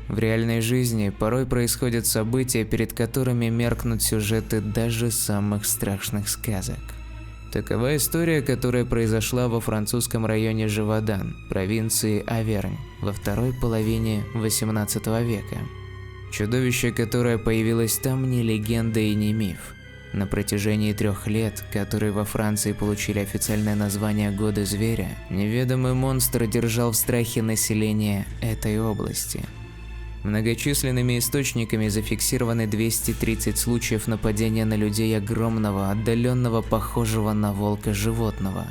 В реальной жизни порой происходят события, перед которыми меркнут сюжеты даже самых страшных сказок. Такова история, которая произошла во французском районе Живодан, провинции Авернь, во второй половине XVIII века. Чудовище, которое появилось там, не легенда и не миф. На протяжении 3 лет, которые во Франции получили официальное название «Годы зверя», неведомый монстр держал в страхе население этой области. Многочисленными источниками зафиксированы 230 случаев нападения на людей огромного, отдаленно похожего на волка животного.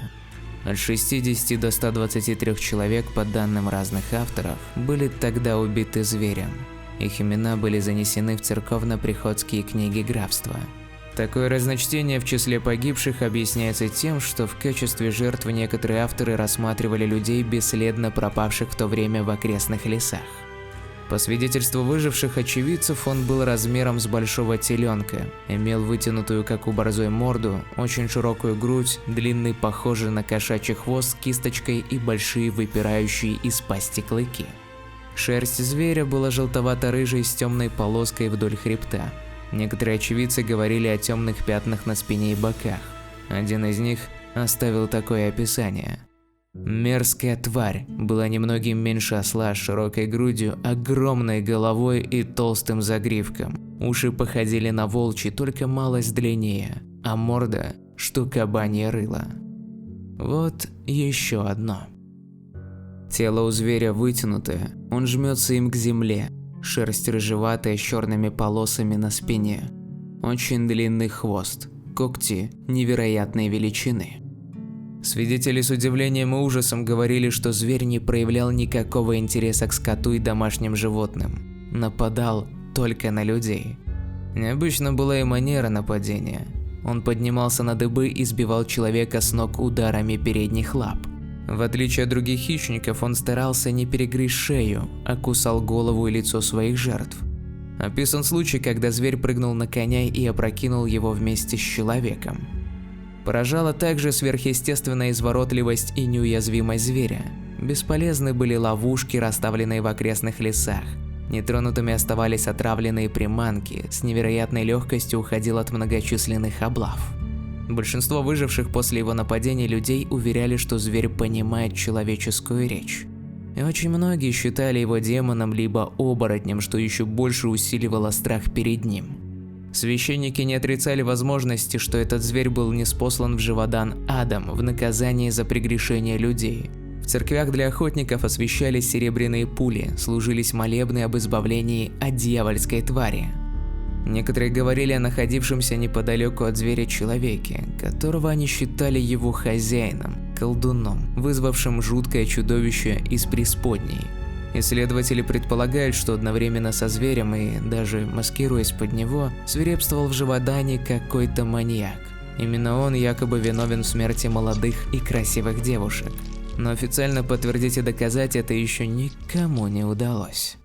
От 60 до 123 человек, по данным разных авторов, были тогда убиты зверем. Их имена были занесены в церковно-приходские книги графства. Такое разночтение в числе погибших объясняется тем, что в качестве жертв некоторые авторы рассматривали людей, бесследно пропавших в то время в окрестных лесах. По свидетельству выживших очевидцев, он был размером с большого теленка, имел вытянутую, как у борзой, морду, очень широкую грудь, длинный, похожий на кошачий хвост с кисточкой и большие выпирающие из пасти клыки. Шерсть зверя была желтовато-рыжей с темной полоской вдоль хребта. Некоторые очевидцы говорили о темных пятнах на спине и боках. Один из них оставил такое описание. Мерзкая тварь была немногим меньше осла, с широкой грудью, огромной головой и толстым загривком. Уши походили на волчьи, только малость длиннее, а морда, что кабанье рыло. Вот еще одно. Тело у зверя вытянутое, он жмется им к земле, шерсть рыжеватая с черными полосами на спине, очень длинный хвост, когти невероятной величины. Свидетели с удивлением и ужасом говорили, что зверь не проявлял никакого интереса к скоту и домашним животным, нападал только на людей. Необычна была и манера нападения. Он поднимался на дыбы и сбивал человека с ног ударами передних лап. В отличие от других хищников, он старался не перегрызть шею, а кусал голову и лицо своих жертв. Описан случай, когда зверь прыгнул на коня и опрокинул его вместе с человеком. Поражала также сверхъестественная изворотливость и неуязвимость зверя. Бесполезны были ловушки, расставленные в окрестных лесах. Нетронутыми оставались отравленные приманки, с невероятной легкостью уходил от многочисленных облав. Большинство выживших после его нападения людей уверяли, что зверь понимает человеческую речь. И очень многие считали его демоном либо оборотнем, что еще больше усиливало страх перед ним. Священники не отрицали возможности, что этот зверь был ниспослан в Живодан адом в наказание за прегрешение людей. В церквях для охотников освещались серебряные пули, служились молебны об избавлении от дьявольской твари. Некоторые говорили о находившемся неподалеку от зверя человеке, которого они считали его хозяином, колдуном, вызвавшим жуткое чудовище из преисподней. Исследователи предполагают, что одновременно со зверем и даже маскируясь под него, свирепствовал в Живодане какой-то маньяк. Именно он якобы виновен в смерти молодых и красивых девушек. Но официально подтвердить и доказать это еще никому не удалось.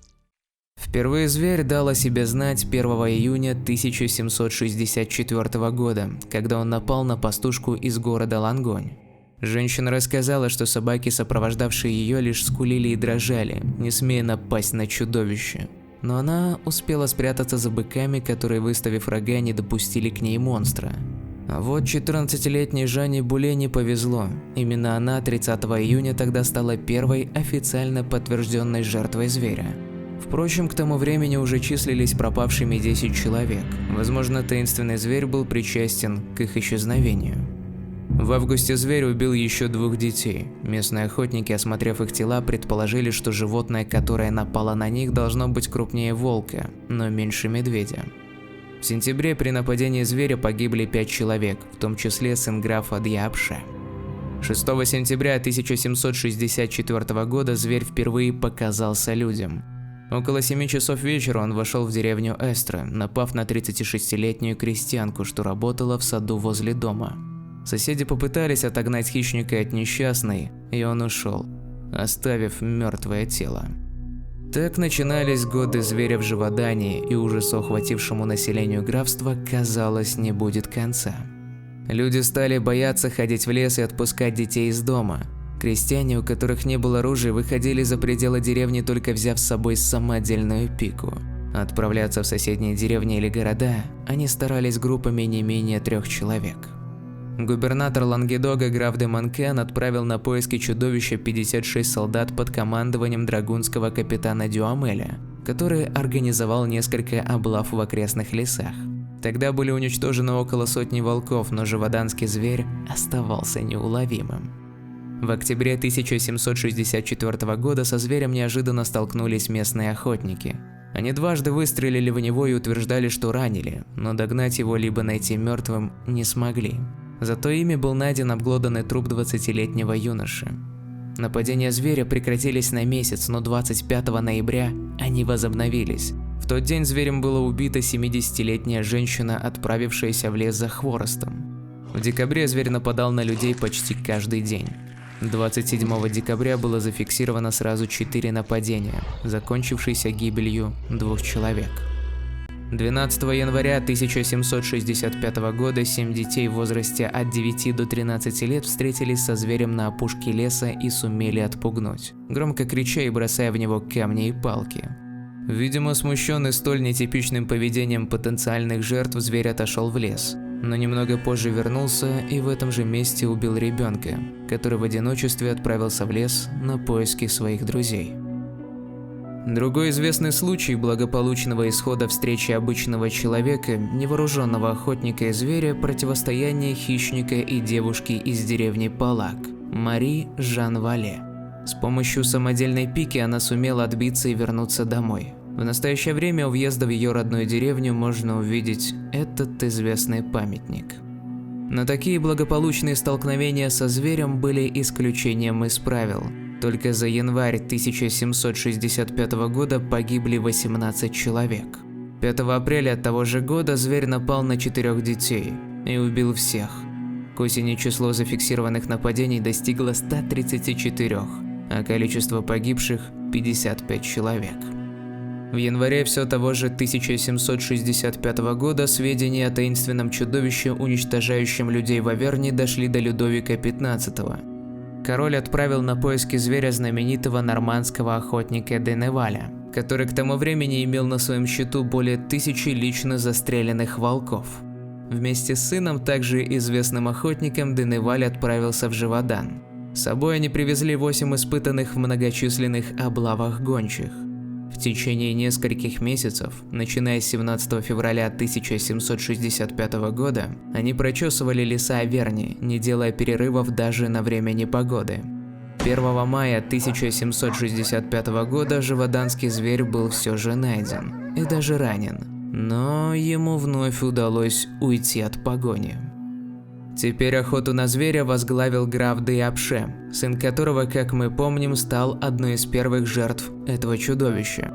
Впервые зверь дал о себе знать 1 июня 1764 года, когда он напал на пастушку из города Лангонь. Женщина рассказала, что собаки, сопровождавшие ее, лишь скулили и дрожали, не смея напасть на чудовище. Но она успела спрятаться за быками, которые, выставив рога, не допустили к ней монстра. А вот 14-летней Жанне Буле не повезло. Именно она 30 июня тогда стала первой официально подтвержденной жертвой зверя. Впрочем, к тому времени уже числились пропавшими 10 человек. Возможно, таинственный зверь был причастен к их исчезновению. В августе зверь убил еще 2 детей. Местные охотники, осмотрев их тела, предположили, что животное, которое напало на них, должно быть крупнее волка, но меньше медведя. В сентябре при нападении зверя погибли 5 человек, в том числе сын графа Дьяпше. 6 сентября 1764 года зверь впервые показался людям. Около 7 часов вечера он вошел в деревню Эстре, напав на 36-летнюю крестьянку, что работала в саду возле дома. Соседи попытались отогнать хищника от несчастной, и он ушел, оставив мертвое тело. Так начинались годы зверя в Живодане, и ужасу, охватившему населению графства, казалось, не будет конца. Люди стали бояться ходить в лес и отпускать детей из дома. Крестьяне, у которых не было оружия, выходили за пределы деревни, только взяв с собой самодельную пику. Отправляться в соседние деревни или города они старались группами не менее 3 человек. Губернатор Лангедога граф де Монкен отправил на поиски чудовища 56 солдат под командованием драгунского капитана Дюамеля, который организовал несколько облав в окрестных лесах. Тогда были уничтожены около 100 волков, но живоданский зверь оставался неуловимым. В октябре 1764 года со зверем неожиданно столкнулись местные охотники. Они дважды выстрелили в него и утверждали, что ранили, но догнать его либо найти мертвым не смогли. Зато ими был найден обглоданный труп 20-летнего юноши. Нападения зверя прекратились на месяц, но 25 ноября они возобновились. В тот день зверем была убита 70-летняя женщина, отправившаяся в лес за хворостом. В декабре зверь нападал на людей почти каждый день. 27 декабря было зафиксировано сразу 4 нападения, закончившиеся гибелью 2 человек. 12 января 1765 года 7 детей в возрасте от 9 до 13 лет встретились со зверем на опушке леса и сумели отпугнуть, громко крича и бросая в него камни и палки. Видимо, смущенный столь нетипичным поведением потенциальных жертв, зверь отошел в лес, но немного позже вернулся и в этом же месте убил ребенка, который в одиночестве отправился в лес на поиски своих друзей. Другой известный случай благополучного исхода встречи обычного человека, невооруженного охотника и зверя, противостояние хищника и девушки из деревни Палак, Мари Жан Вале. С помощью самодельной пики она сумела отбиться и вернуться домой. В настоящее время у въезда в ее родную деревню можно увидеть этот известный памятник. Но такие благополучные столкновения со зверем были исключением из правил. Только за январь 1765 года погибли 18 человек. 5 апреля того же года зверь напал на 4 детей и убил всех. К осени число зафиксированных нападений достигло 134, а количество погибших – 55 человек. В январе все того же 1765 года сведения о таинственном чудовище, уничтожающем людей в Аверне, дошли до Людовика XV. Король отправил на поиски зверя знаменитого нормандского охотника Деневаля, который к тому времени имел на своем счету более 1000 лично застреленных волков. Вместе с сыном, также известным охотником, Деневаль отправился в Живодан. С собой они привезли 8 испытанных в многочисленных облавах гончих. В течение нескольких месяцев, начиная с 17 февраля 1765 года, они прочесывали леса Аверни, не делая перерывов даже на время непогоды. 1 мая 1765 года живоданский зверь был все же найден и даже ранен, но ему вновь удалось уйти от погони. Теперь охоту на зверя возглавил граф де Апше, сын которого, как мы помним, стал одной из первых жертв этого чудовища.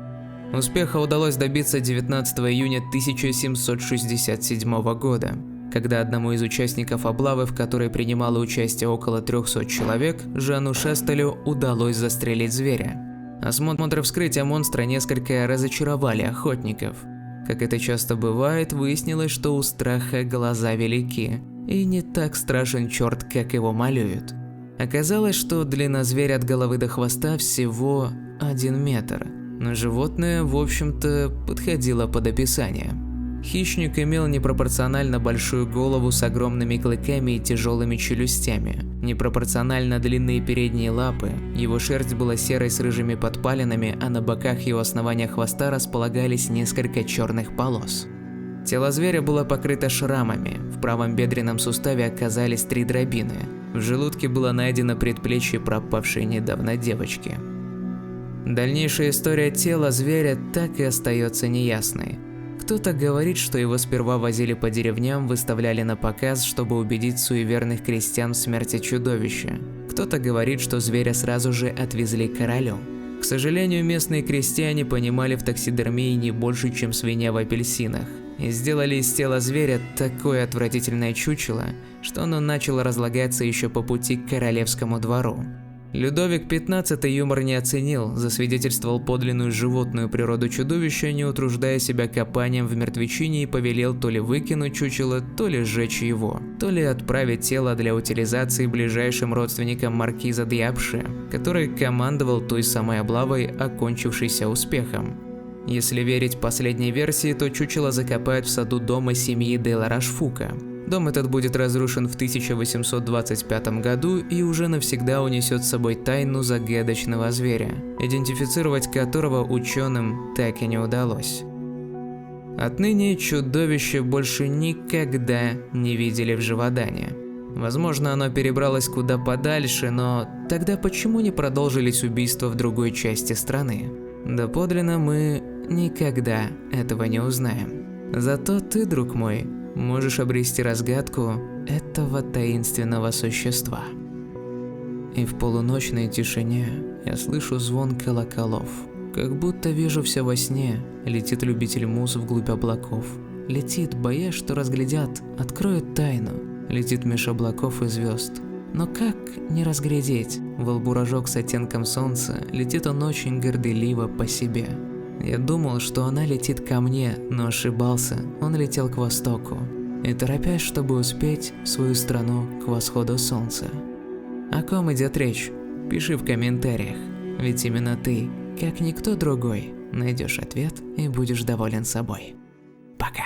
Успеха удалось добиться 19 июня 1767 года, когда одному из участников облавы, в которой принимало участие около 300 человек, Жану Шестелю удалось застрелить зверя. Осмотры вскрытия монстра несколько разочаровали охотников. Как это часто бывает, выяснилось, что у страха глаза велики. И не так страшен черт, как его малюют. Оказалось, что длина зверя от головы до хвоста всего 1 метр, но животное, в общем-то, подходило под описание. Хищник имел непропорционально большую голову с огромными клыками и тяжелыми челюстями, непропорционально длинные передние лапы, его шерсть была серой с рыжими подпалинами, а на боках и у основания хвоста располагались несколько черных полос. Тело зверя было покрыто шрамами, в правом бедренном суставе оказались 3 дробины, в желудке было найдено предплечье пропавшей недавно девочки. Дальнейшая история тела зверя так и остается неясной. Кто-то говорит, что его сперва возили по деревням, выставляли на показ, чтобы убедить суеверных крестьян в смерти чудовища. Кто-то говорит, что зверя сразу же отвезли к королю. К сожалению, местные крестьяне понимали в таксидермии не больше, чем свинья в апельсинах, и сделали из тела зверя такое отвратительное чучело, что оно начало разлагаться еще по пути к королевскому двору. Людовик XV юмор не оценил, засвидетельствовал подлинную животную природу чудовища, не утруждая себя копанием в мертвечине, и повелел то ли выкинуть чучело, то ли сжечь его, то ли отправить тело для утилизации ближайшим родственникам маркиза Д'Апше, который командовал той самой облавой, окончившейся успехом. Если верить последней версии, то чучело закопают в саду дома семьи де Ларашфука. Дом этот будет разрушен в 1825 году и уже навсегда унесет с собой тайну загадочного зверя, идентифицировать которого ученым так и не удалось. Отныне чудовище больше никогда не видели в Живодане. Возможно, оно перебралось куда подальше, но тогда почему не продолжились убийства в другой части страны? Доподлинно мы никогда этого не узнаем. Зато ты, друг мой, можешь обрести разгадку этого таинственного существа. И в полуночной тишине я слышу звон колоколов. Как будто вижу все во сне, летит любитель муз вглубь облаков. Летит, боясь, что разглядят, откроет тайну. Летит меж облаков и звезд. Но как не разглядеть? Вол рожок с оттенком солнца, летит он очень горделиво по себе. Я думал, что она летит ко мне, но ошибался, он летел к востоку. И торопясь, чтобы успеть в свою страну к восходу солнца. О ком идет речь? Пиши в комментариях, ведь именно ты, как никто другой, найдешь ответ и будешь доволен собой. Пока.